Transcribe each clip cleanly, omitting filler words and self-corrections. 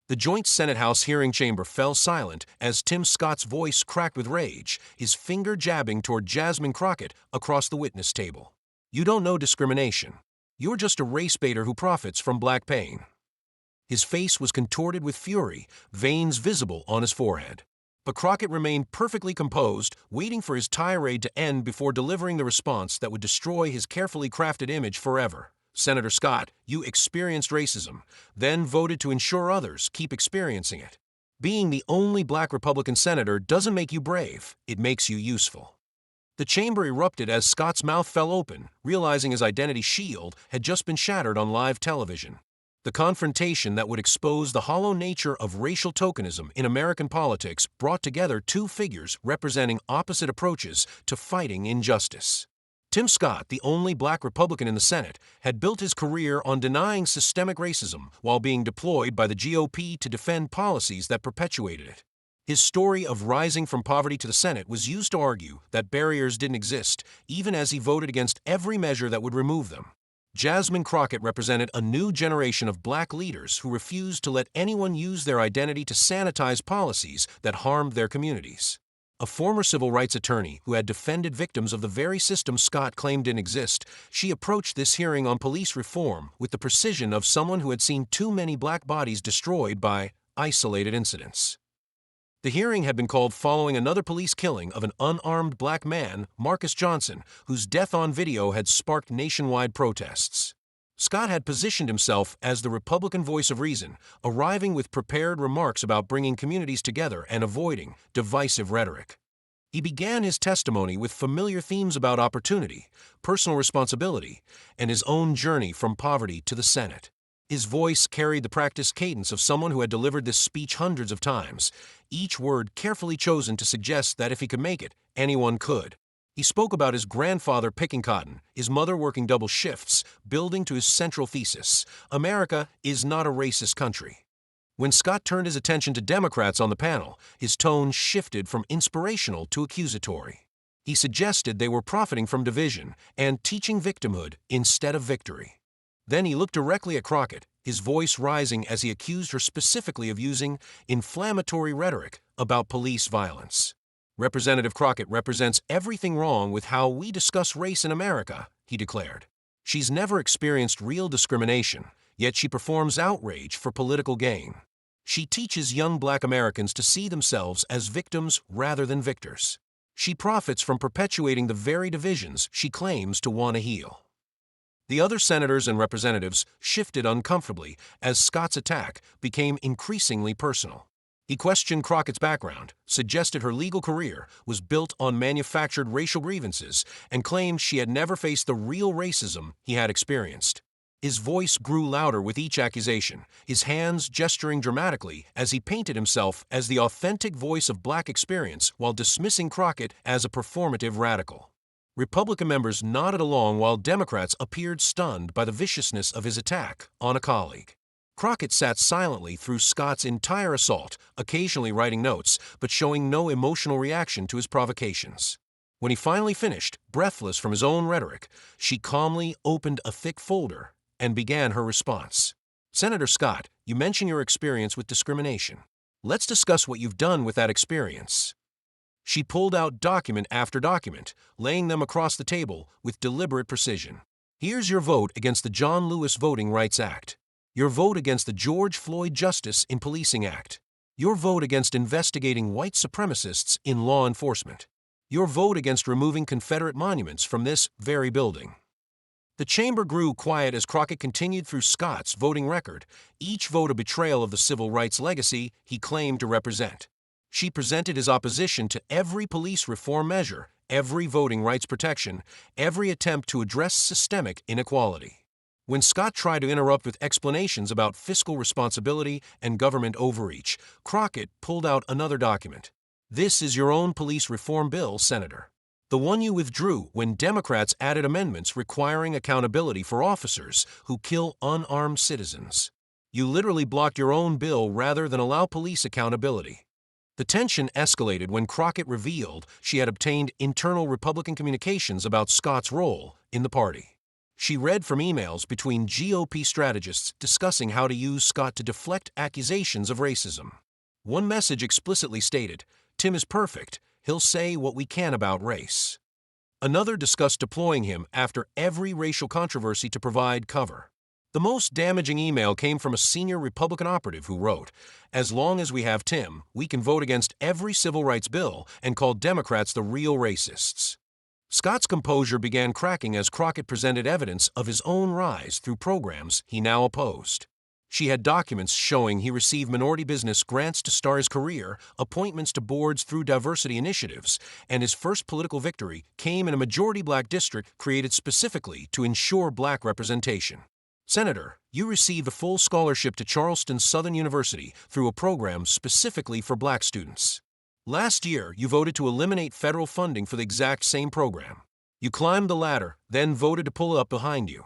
The joint Senate-House hearing chamber fell silent as Tim Scott's voice cracked with rage, his finger jabbing toward Jasmine Crockett across the witness table. "You don't know discrimination. You're just a race baiter who profits from black pain." His face was contorted with fury, veins visible on his forehead. But Crockett remained perfectly composed, waiting for his tirade to end before delivering the response that would destroy his carefully crafted image forever. "Senator Scott, you experienced racism, then voted to ensure others keep experiencing it. Being the only black Republican senator doesn't make you brave, it makes you useful." The chamber erupted as Scott's mouth fell open, realizing his identity shield had just been shattered on live television. The confrontation that would expose the hollow nature of racial tokenism in American politics brought together two figures representing opposite approaches to fighting injustice. Tim Scott, the only black Republican in the Senate, had built his career on denying systemic racism while being deployed by the GOP to defend policies that perpetuated it. His story of rising from poverty to the Senate was used to argue that barriers didn't exist, even as he voted against every measure that would remove them. Jasmine Crockett represented a new generation of black leaders who refused to let anyone use their identity to sanitize policies that harmed their communities. A former civil rights attorney who had defended victims of the very system Scott claimed didn't exist, she approached this hearing on police reform with the precision of someone who had seen too many black bodies destroyed by isolated incidents. The hearing had been called following another police killing of an unarmed black man, Marcus Johnson, whose death on video had sparked nationwide protests. Scott had positioned himself as the Republican voice of reason, arriving with prepared remarks about bringing communities together and avoiding divisive rhetoric. He began his testimony with familiar themes about opportunity, personal responsibility, and his own journey from poverty to the Senate. His voice carried the practiced cadence of someone who had delivered this speech hundreds of times, each word carefully chosen to suggest that if he could make it, anyone could. He spoke about his grandfather picking cotton, his mother working double shifts, building to his central thesis: America is not a racist country. When Scott turned his attention to Democrats on the panel, his tone shifted from inspirational to accusatory. He suggested they were profiting from division and teaching victimhood instead of victory. Then he looked directly at Crockett, his voice rising as he accused her specifically of using inflammatory rhetoric about police violence. "Representative Crockett represents everything wrong with how we discuss race in America," he declared. "She's never experienced real discrimination, yet she performs outrage for political gain. She teaches young black Americans to see themselves as victims rather than victors. She profits from perpetuating the very divisions she claims to want to heal." The other senators and representatives shifted uncomfortably as Scott's attack became increasingly personal. He questioned Crockett's background, suggested her legal career was built on manufactured racial grievances, and claimed she had never faced the real racism he had experienced. His voice grew louder with each accusation, his hands gesturing dramatically as he painted himself as the authentic voice of black experience while dismissing Crockett as a performative radical. Republican members nodded along while Democrats appeared stunned by the viciousness of his attack on a colleague. Crockett sat silently through Scott's entire assault, occasionally writing notes, but showing no emotional reaction to his provocations. When he finally finished, breathless from his own rhetoric, she calmly opened a thick folder and began her response. "Senator Scott, you mention your experience with discrimination. Let's discuss what you've done with that experience." She pulled out document after document, laying them across the table with deliberate precision. "Here's your vote against the John Lewis Voting Rights Act. Your vote against the George Floyd Justice in Policing Act. Your vote against investigating white supremacists in law enforcement. Your vote against removing Confederate monuments from this very building." The chamber grew quiet as Crockett continued through Scott's voting record, each vote a betrayal of the civil rights legacy he claimed to represent. She presented his opposition to every police reform measure, every voting rights protection, every attempt to address systemic inequality. When Scott tried to interrupt with explanations about fiscal responsibility and government overreach, Crockett pulled out another document. "This is your own police reform bill, Senator. The one you withdrew when Democrats added amendments requiring accountability for officers who kill unarmed citizens. You literally blocked your own bill rather than allow police accountability." The tension escalated when Crockett revealed she had obtained internal Republican communications about Scott's role in the party. She read from emails between GOP strategists discussing how to use Scott to deflect accusations of racism. One message explicitly stated, "Tim is perfect. He'll say what we can about race." Another discussed deploying him after every racial controversy to provide cover. The most damaging email came from a senior Republican operative who wrote, "As long as we have Tim, we can vote against every civil rights bill and call Democrats the real racists." Scott's composure began cracking as Crockett presented evidence of his own rise through programs he now opposed. She had documents showing he received minority business grants to start his career, appointments to boards through diversity initiatives, and his first political victory came in a majority black district created specifically to ensure black representation. "Senator, you received a full scholarship to Charleston Southern University through a program specifically for black students. Last year, you voted to eliminate federal funding for the exact same program. You climbed the ladder, then voted to pull it up behind you."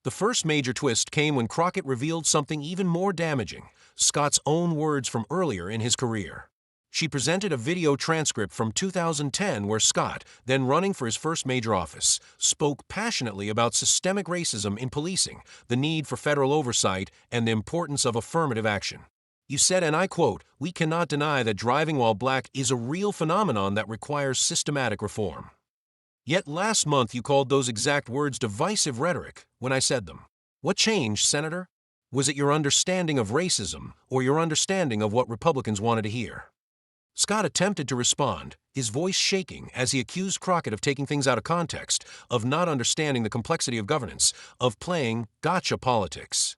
The first major twist came when Crockett revealed something even more damaging, Scott's own words from earlier in his career. She presented a video transcript from 2010 where Scott, then running for his first major office, spoke passionately about systemic racism in policing, the need for federal oversight, and the importance of affirmative action. You said, and I quote, "We cannot deny that driving while black is a real phenomenon that requires systematic reform." Yet last month you called those exact words divisive rhetoric when I said them. What changed, Senator? Was it your understanding of racism or your understanding of what Republicans wanted to hear? Scott attempted to respond, his voice shaking as he accused Crockett of taking things out of context, of not understanding the complexity of governance, of playing gotcha politics.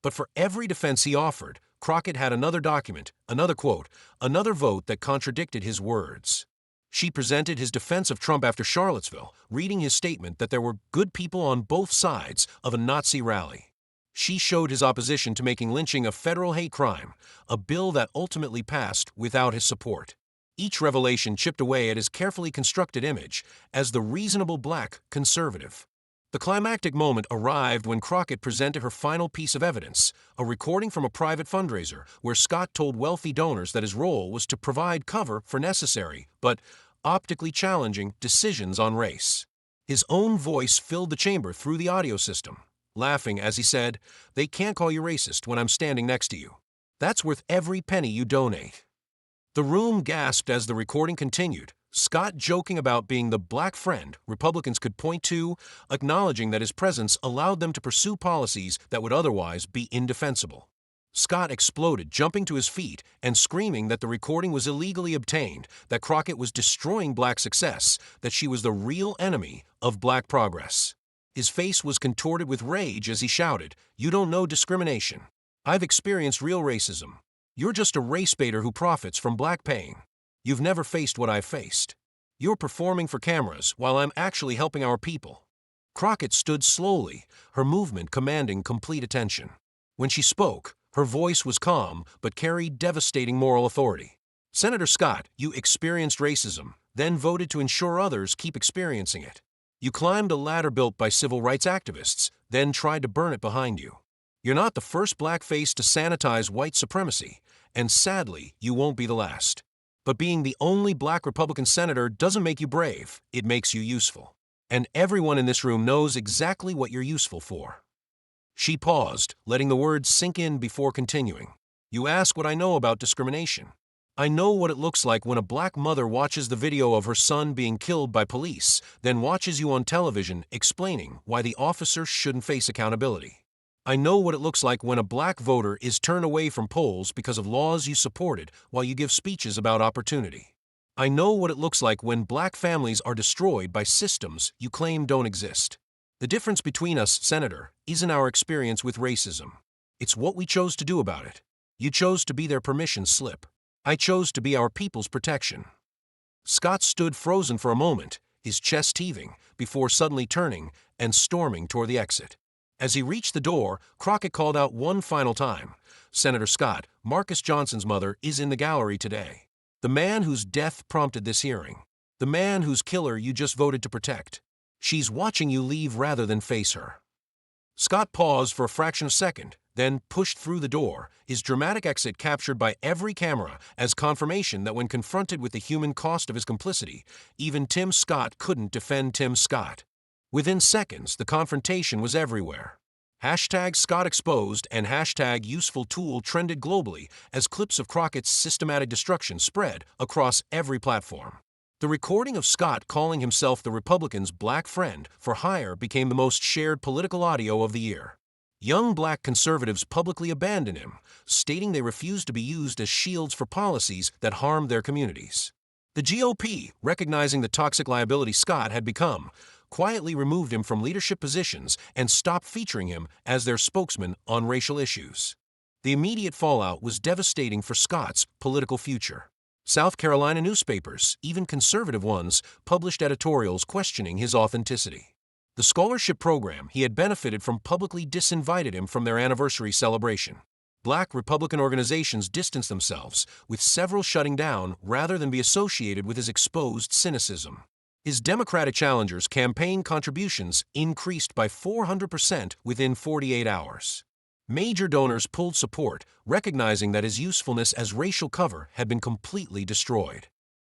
But for every defense he offered, Crockett had another document, another quote, another vote that contradicted his words. She presented his defense of Trump after Charlottesville, reading his statement that there were good people on both sides of a Nazi rally. She showed his opposition to making lynching a federal hate crime, a bill that ultimately passed without his support. Each revelation chipped away at his carefully constructed image as the reasonable black conservative. The climactic moment arrived when Crockett presented her final piece of evidence, a recording from a private fundraiser where Scott told wealthy donors that his role was to provide cover for necessary, but optically challenging, decisions on race. His own voice filled the chamber through the audio system, laughing as he said, "They can't call you racist when I'm standing next to you. That's worth every penny you donate." The room gasped as the recording continued, Scott joking about being the black friend Republicans could point to, acknowledging that his presence allowed them to pursue policies that would otherwise be indefensible. Scott exploded, jumping to his feet and screaming that the recording was illegally obtained, that Crockett was destroying black success, that she was the real enemy of black progress. His face was contorted with rage as he shouted, "You don't know discrimination. I've experienced real racism. You're just a race baiter who profits from black pain. You've never faced what I've faced. You're performing for cameras while I'm actually helping our people." Crockett stood slowly, her movement commanding complete attention. When she spoke, her voice was calm but carried devastating moral authority. "Senator Scott, you experienced racism, then voted to ensure others keep experiencing it. You climbed a ladder built by civil rights activists, then tried to burn it behind you. You're not the first black face to sanitize white supremacy, and sadly, you won't be the last. But being the only black Republican senator doesn't make you brave, it makes you useful. And everyone in this room knows exactly what you're useful for." She paused, letting the words sink in before continuing. "You ask what I know about discrimination. I know what it looks like when a black mother watches the video of her son being killed by police, then watches you on television explaining why the officer shouldn't face accountability. I know what it looks like when a black voter is turned away from polls because of laws you supported while you give speeches about opportunity. I know what it looks like when black families are destroyed by systems you claim don't exist. The difference between us, Senator, isn't our experience with racism. It's what we chose to do about it. You chose to be their permission slip. I chose to be our people's protection." Scott stood frozen for a moment, his chest heaving, before suddenly turning and storming toward the exit. As he reached the door, Crockett called out one final time, "Senator Scott, Marcus Johnson's mother is in the gallery today. The man whose death prompted this hearing. The man whose killer you just voted to protect. She's watching you leave rather than face her." Scott paused for a fraction of a second, then pushed through the door, his dramatic exit captured by every camera as confirmation that when confronted with the human cost of his complicity, even Tim Scott couldn't defend Tim Scott. Within seconds, the confrontation was everywhere. Hashtag Scott Exposed and hashtag Useful Tool trended globally as clips of Crockett's systematic destruction spread across every platform. The recording of Scott calling himself the Republicans' black friend for hire became the most shared political audio of the year. Young black conservatives publicly abandoned him, stating they refused to be used as shields for policies that harmed their communities. The GOP, recognizing the toxic liability Scott had become, quietly removed him from leadership positions and stopped featuring him as their spokesman on racial issues. The immediate fallout was devastating for Scott's political future. South Carolina newspapers, even conservative ones, published editorials questioning his authenticity. The scholarship program he had benefited from publicly disinvited him from their anniversary celebration. Black Republican organizations distanced themselves, with several shutting down rather than be associated with his exposed cynicism. His Democratic challengers' campaign contributions increased by 400% within 48 hours. Major donors pulled support, recognizing that his usefulness as racial cover had been completely destroyed.